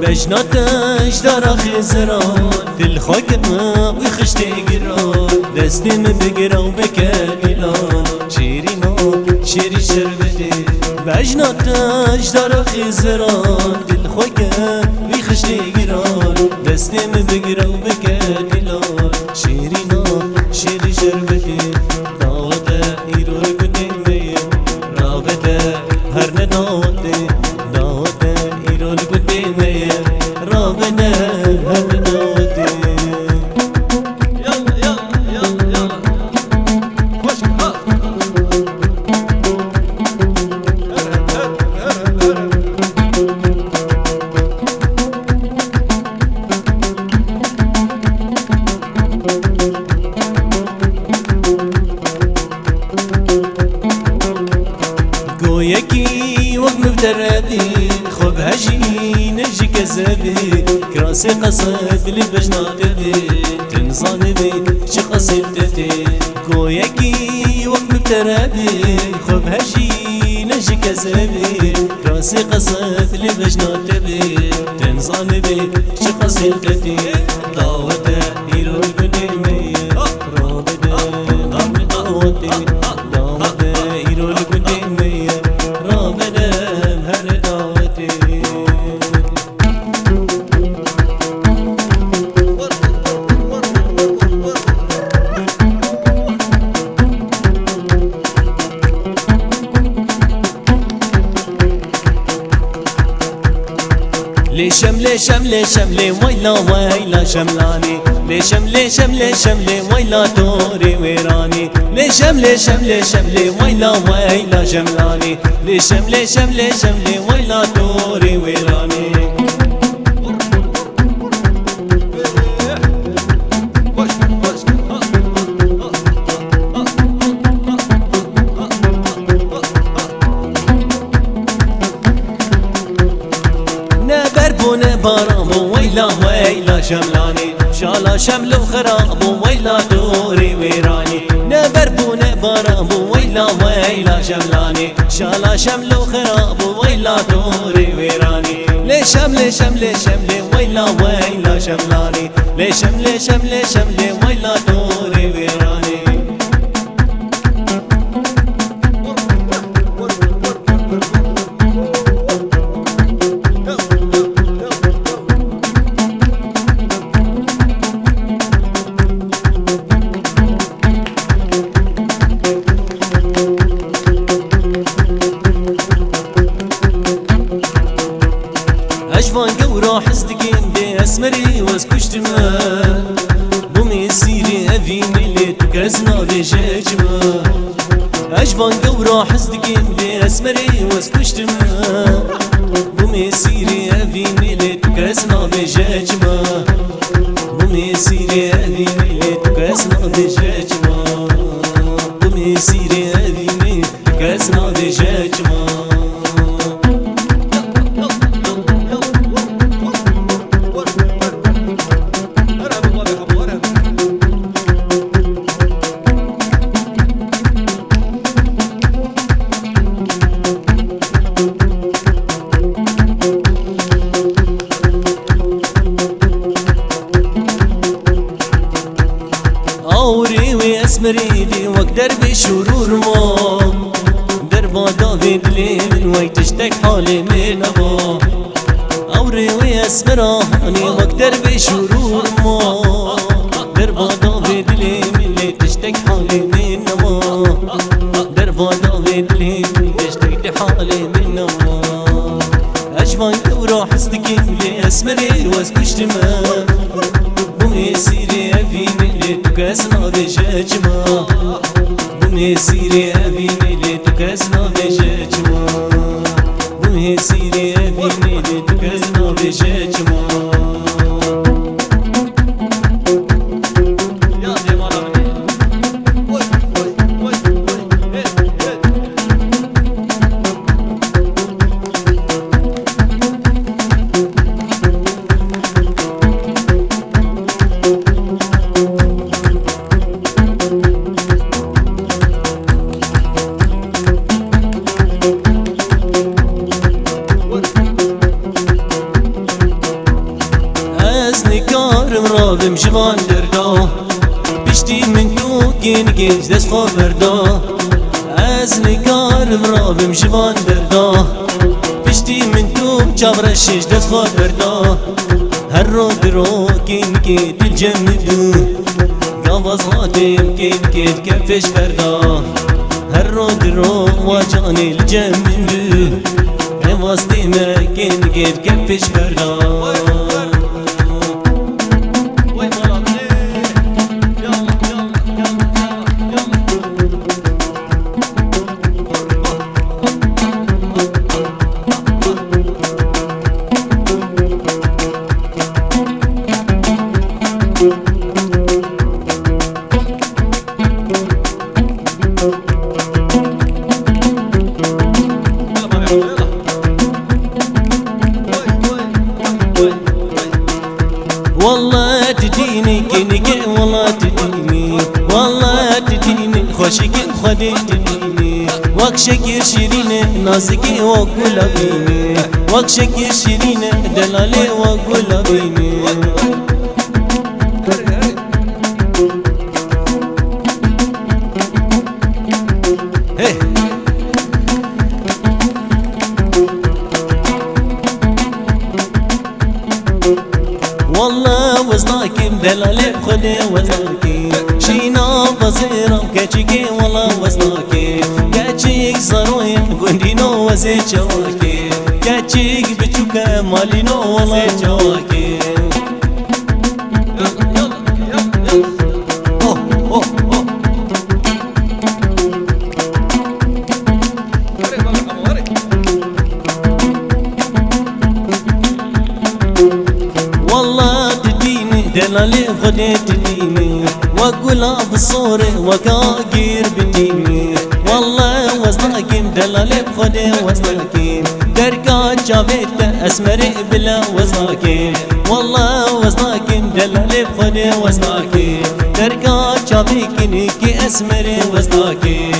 بجناتش دارا خزران دل خاکم وی خشتی گران دستم بگرا و بکلیلان شیرینا شیری شربتی بجناتش دارا خزران دل خاکم وی خشتی گران دستم بگرا و بکلیلان شیرینا شیری شربتی داوته ایرو گدی میم رابطه هر نداوته داوته ایرو گدی میم رابطه هر نداوته يلا يلا يلا يلا خوش گویکی وقت مفتردی خوب هجی نجی کذبی کراسی قصد بلی بجنادی تنزانی بی چی قصد دادی گویکی وقت مفتردی خوب هجی نجی کذبی کراسی قصد بلی بجنادی تنزانی بی چی قصد دادی دعوت ایرو گنی می رابطه دعوت دعوتی دعوت ایرو گنی می رابطه هر دعوتی ليشم ليشم ليشم لي ويلا ويلا شملاني ليشم ليشم ليشم لي ويلا دوري ويراني ليشم ليشم ليشم لي ويلا ويلا شملاني ليشم ليشم ليشم لي ويلا دوري ويراني بارامو ويلا ويلا شملاني شالا شمل وخراب ويلا دوري ويراني نبربون بارامو ويلا ويلا شملاني شالا شمل وخراب ويلا دوري ويراني ليشم ليشم ليشم لي ويلا ويلا شملاني ليشم ليشم ليشم لي ويلا دوري ويراني اجوان قورا حزدقين دي اسمري واسكشتما بومي سيري افيني اللي تكرزنا بجاجما اجوان قورا حزدقين دي اسمري واسكشتما بومي سيري افيني اللي تكرزنا بجاجما بومي سيري افيني اللي تكرزنا بجاجما بومي سيري افيني تكرزنا بجاجما اوري واسمريدي واقدر بشرور ما دربا دافيد لي من وقت اشتك حالي من ابا اوري واسمراني واقدر بشرور ما دربا دافيد لي من وقت اشتك حالي من ابا دربا دافيد لي من وقت اشتك حالي من ابا اجوان دورا حسدك لي اسمري واسكشتما بومي سيري افيني اللي تكاسنا بجاجما بومي سيري افيني اللي تكاسنا بجاجما بومي سيري افيني اللي تكاسنا بجاجما بم جوان دردا پشتی من تو گین گیج دست خواه بردا از نگارم را بم جوان دردا پشتی من تو چابرشش دست خواه بردا هر رو درو گین گی دل جمدو گاواز هاتیم گین گیل کفش بردا هر رو درو واجاني الجمدو گاواز دیمه گین گیل کفش بردا والله تديني كنكي والله تديني والله تديني خوشك خدي تديني وكشك شيرين نازكي وقول بيني وكشك شيرين دلالي وقول بيني والله وزناكي دلالي بخدي وزناكي شينا بصيرة كاتشيكي والله وزناكي كاتشيك زروين قندينو وزي جواكي كاتشيك بتشوكا مالينو والله جواكي والله تديني دلالي خدي تديني واقولها بالصورة وكاقير بديني والله وزناكي دلالي خدي وزناكي دركات جابت اسمري بلا وزناكي والله وزناكي دلالي خدي وزناكي دركات جابت نيكي اسمري وزناكي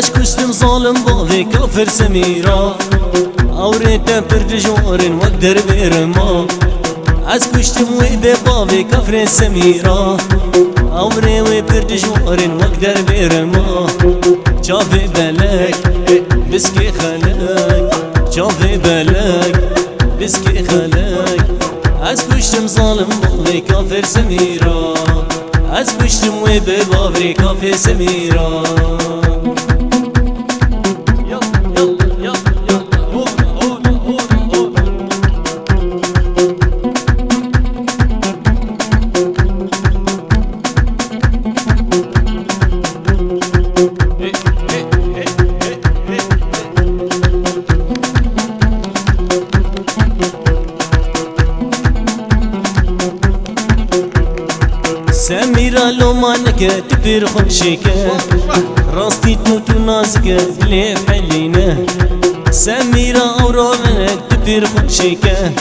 اشكشتم ظالم باضي كافر سميرا اوريتا بردجوار واقدر بيرما اشكشتم ويبي باضي كافر سميرا اوري وبردجوار واقدر بيرما شافي بالك بسكي خلاك شافي بالك بسكي خلاك اشكشتم ظالم باضي كافر سميرا اشكشتم ويبي باضي كافر سميرا سميرة لو ما نكت تبير خمشيكة راستي توتو نازكة ليه حلينا سميرة أورا منك تبير خمشيكة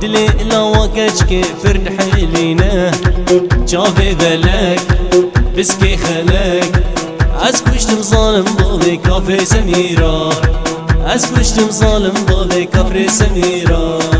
دلي لا وكاشكة فرد حلينا جافي بالك بسكي خلاك عسكوشتم ظالم بابي كافي سميرة عسكوشتم ظالم بابي كافي سميرة